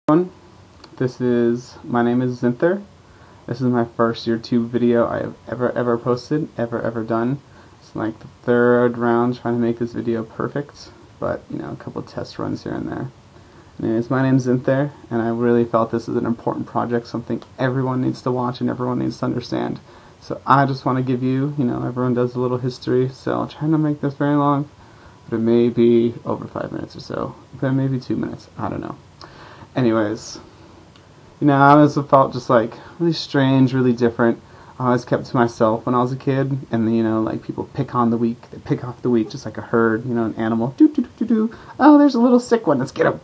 Everyone, my name is Zinther. This is my first YouTube video I have ever posted, ever done. It's like the third round trying to make this video perfect, but you know, a couple test runs here and there. Anyways, my name is Zinther, and I really felt this is an important project, something everyone needs to watch and everyone needs to understand. So I just want to give you, everyone does a little history, so I'll try not to make this very long, but it may be over 5 minutes or so, but maybe 2 minutes, I don't know. Anyways, I always felt just like really strange, really different. I always kept to myself when I was a kid, and like people pick on the weak, they pick off the weak just like a herd, an animal. Oh, there's a little sick one, let's get him.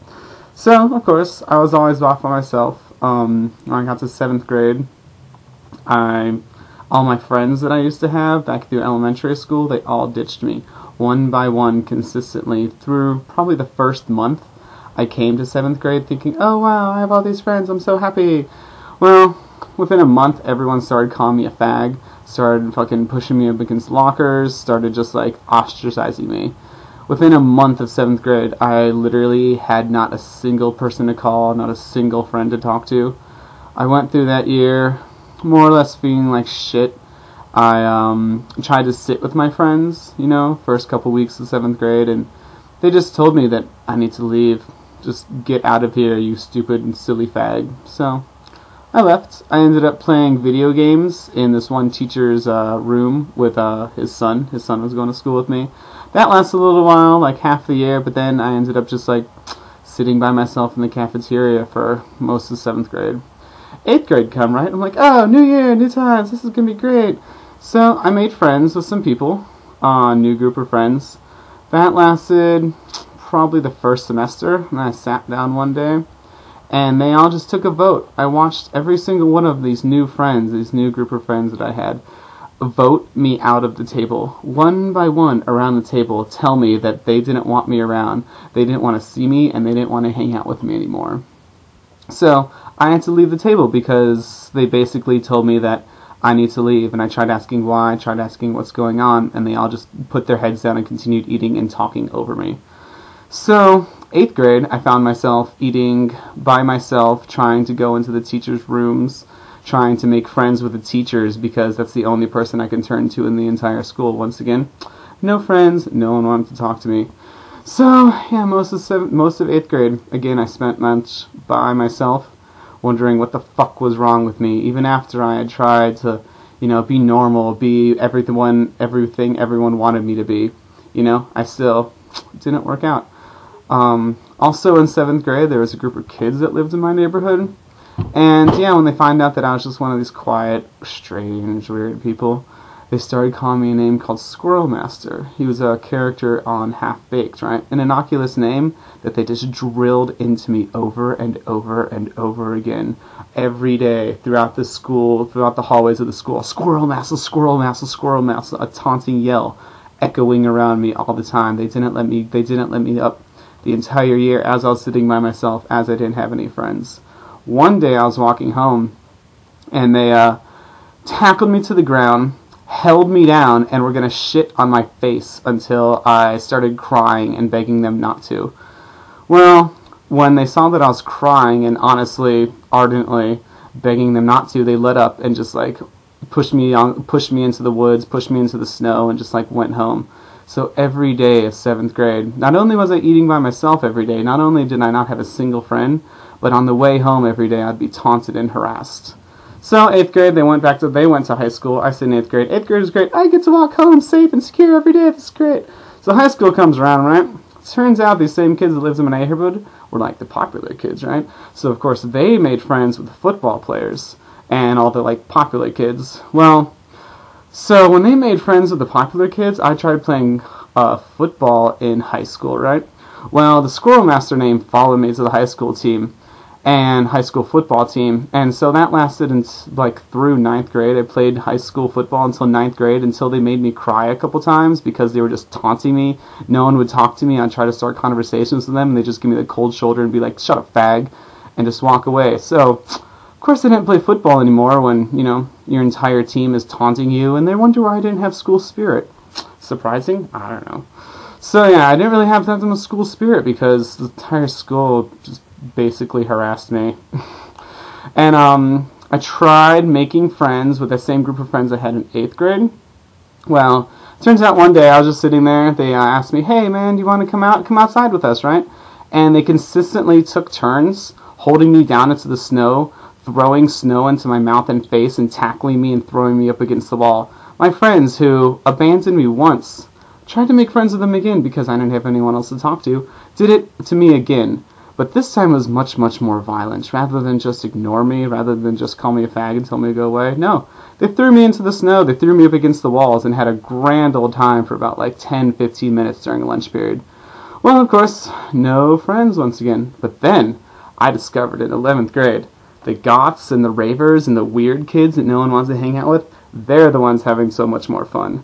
So, of course, I was always off by myself. When I got to 7th grade, all my friends that I used to have back through elementary school, they all ditched me one by one consistently through probably the first month. I came to 7th grade thinking, oh wow, I have all these friends, I'm so happy. Well, within a month, everyone started calling me a fag, started fucking pushing me up against lockers, started just like ostracizing me. Within a month of 7th grade, I literally had not a single person to call, not a single friend to talk to. I went through that year more or less feeling like shit. I tried to sit with my friends, first couple weeks of 7th grade, and they just told me that I need to leave. Just get out of here, you stupid and silly fag. So I left. I ended up playing video games in this one teacher's room with his son. His son was going to school with me. That lasted a little while, like half the year, but then I ended up just like sitting by myself in the cafeteria for most of 7th grade. 8th grade come, right? I'm like, oh, new year, new times, this is going to be great. So I made friends with some people, new group of friends. That lasted probably the first semester, and I sat down one day, and they all just took a vote. I watched every single one of these new friends, these new group of friends that I had, vote me out of the table. One by one around the table tell me that they didn't want me around, they didn't want to see me, and they didn't want to hang out with me anymore. So I had to leave the table because they basically told me that I need to leave, and I tried asking why, I tried asking what's going on, and they all just put their heads down and continued eating and talking over me. So, 8th grade, I found myself eating by myself, trying to go into the teachers' rooms, trying to make friends with the teachers because that's the only person I can turn to in the entire school. Once again, no friends, no one wanted to talk to me. So, yeah, most of 8th grade, again, I spent lunch by myself, wondering what the fuck was wrong with me, even after I had tried to, be normal, be everything everyone wanted me to be. I still didn't work out. Also in 7th grade, there was a group of kids that lived in my neighborhood, and yeah, when they found out that I was just one of these quiet, strange, weird people, they started calling me a name called Squirrel Master. He was a character on Half-Baked, right? An innocuous name that they just drilled into me over and over and over again, every day, throughout the school, throughout the hallways of the school. Squirrel Master, Squirrel Master, Squirrel Master, a taunting yell echoing around me all the time. They didn't let me up the entire year as I was sitting by myself, as I didn't have any friends. One day I was walking home, and they tackled me to the ground, held me down, and were going to shit on my face until I started crying and begging them not to. Well, when they saw that I was crying and honestly, ardently begging them not to, they let up and just like pushed me into the woods, pushed me into the snow, and just like went home. So every day of 7th grade, not only was I eating by myself every day, not only did I not have a single friend, but on the way home every day I'd be taunted and harassed. So 8th grade, they went to high school. I said in 8th grade. 8th grade is great. I get to walk home safe and secure every day. This is great. So high school comes around, right? Turns out these same kids that lived in my neighborhood were like the popular kids, right? So of course they made friends with the football players and all the like popular kids. Well, so when they made friends with the popular kids, I tried playing football in high school, right? Well, the Squirrel Master name followed me to the high school team and high school football team, and so that lasted through 9th grade. I played high school football until 9th grade, until they made me cry a couple times because they were just taunting me. No one would talk to me. I'd try to start conversations with them, and they'd just give me the cold shoulder and be like, shut up, fag, and just walk away. So of course I didn't play football anymore when, your entire team is taunting you, and they wonder why I didn't have school spirit. Surprising? I don't know. So yeah, I didn't really have that much school spirit because the entire school just basically harassed me. And I tried making friends with the same group of friends I had in 8th grade. Well, turns out one day I was just sitting there. They asked me, "Hey man, do you want to come outside with us, right?" And they consistently took turns holding me down into the snow, throwing snow into my mouth and face, and tackling me and throwing me up against the wall. My friends who abandoned me once, tried to make friends with them again because I didn't have anyone else to talk to, did it to me again. But this time was much, much more violent. Rather than just ignore me, rather than just call me a fag and tell me to go away, no. They threw me into the snow, they threw me up against the walls, and had a grand old time for about like 10-15 minutes during a lunch period. Well, of course, no friends once again. But then, I discovered in 11th grade, the goths and the ravers and the weird kids that no one wants to hang out with, they're the ones having so much more fun.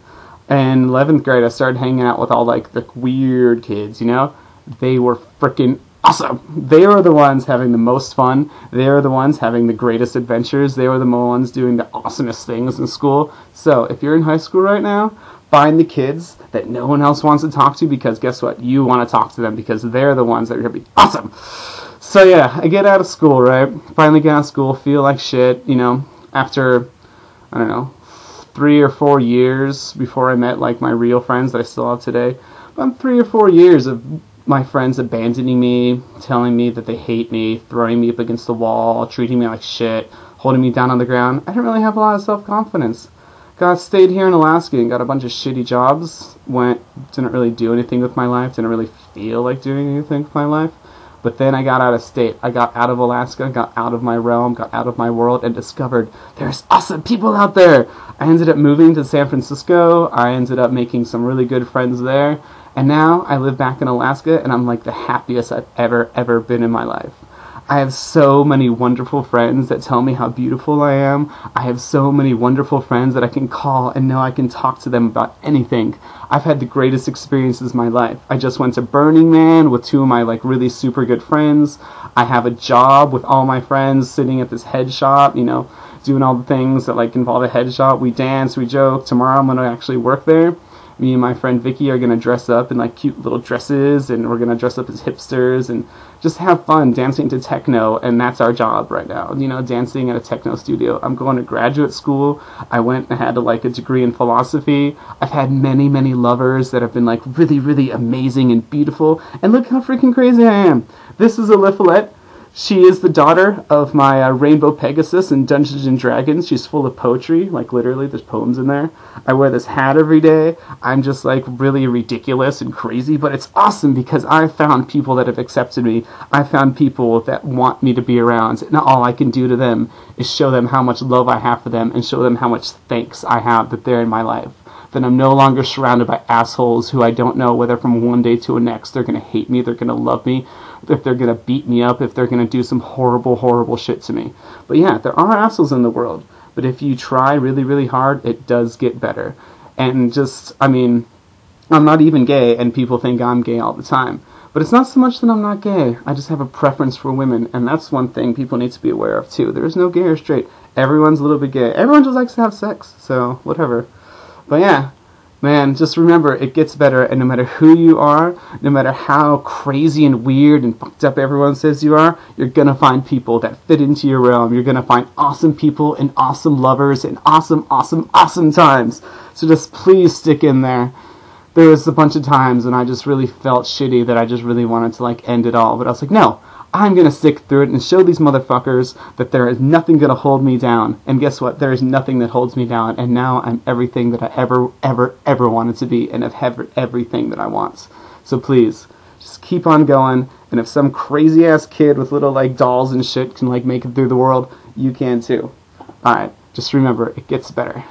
In 11th grade, I started hanging out with all like the weird kids, you know? They were freaking awesome. They were the ones having the most fun. They were the ones having the greatest adventures. They were the ones doing the awesomest things in school. So, if you're in high school right now, find the kids that no one else wants to talk to, because guess what? You want to talk to them because they're the ones that are going to be awesome. So yeah, I get out of school, right? Finally get out of school, feel like shit, you know, after, I don't know, 3 or 4 years before I met like my real friends that I still have today. About 3 or 4 years of my friends abandoning me, telling me that they hate me, throwing me up against the wall, treating me like shit, holding me down on the ground. I didn't really have a lot of self-confidence. Stayed here in Alaska and got a bunch of shitty jobs. Didn't really do anything with my life. Didn't really feel like doing anything with my life. But then I got out of state. I got out of Alaska, got out of my realm, got out of my world, and discovered there's awesome people out there. I ended up moving to San Francisco. I ended up making some really good friends there. And now I live back in Alaska, and I'm like the happiest I've ever been in my life. I have so many wonderful friends that tell me how beautiful I am. I have so many wonderful friends that I can call and know I can talk to them about anything. I've had the greatest experiences of my life. I just went to Burning Man with 2 of my like really super good friends. I have a job with all my friends sitting at this head shop, you know, doing all the things that like involve a head shop. We dance, we joke. Tomorrow I'm going to actually work there. Me and my friend Vicky are going to dress up in like cute little dresses, and we're going to dress up as hipsters and just have fun dancing to techno, and that's our job right now, you know, dancing at a techno studio. I'm going to graduate school. I went and had like a degree in philosophy. I've had many, many lovers that have been like really, really amazing and beautiful, and look how freaking crazy I am. This is Alyssa Follett. She is the daughter of my Rainbow Pegasus in Dungeons & Dragons. She's full of poetry, like literally, there's poems in there. I wear this hat every day. I'm just like really ridiculous and crazy, but it's awesome because I found people that have accepted me. I found people that want me to be around, and all I can do to them is show them how much love I have for them and show them how much thanks I have that they're in my life. That I'm no longer surrounded by assholes who I don't know whether from one day to the next they're going to hate me, they're going to love me, if they're going to beat me up, if they're going to do some horrible, horrible shit to me. But yeah, there are assholes in the world. But if you try really, really hard, it does get better. And just, I mean, I'm not even gay, and people think I'm gay all the time. But it's not so much that I'm not gay. I just have a preference for women, and that's one thing people need to be aware of, too. There is no gay or straight. Everyone's a little bit gay. Everyone just likes to have sex, so whatever. But yeah, man, just remember, it gets better, and no matter who you are, no matter how crazy and weird and fucked up everyone says you are, you're gonna find people that fit into your realm. You're gonna find awesome people and awesome lovers and awesome, awesome, awesome times. So just please stick in there. There was a bunch of times when I just really felt shitty that I just really wanted to like end it all, but I was like, no, I'm going to stick through it and show these motherfuckers that there is nothing going to hold me down. And guess what? There is nothing that holds me down. And now I'm everything that I ever wanted to be, and have everything that I want. So please, just keep on going. And if some crazy ass kid with little like dolls and shit can like make it through the world, you can too. Alright, just remember, it gets better.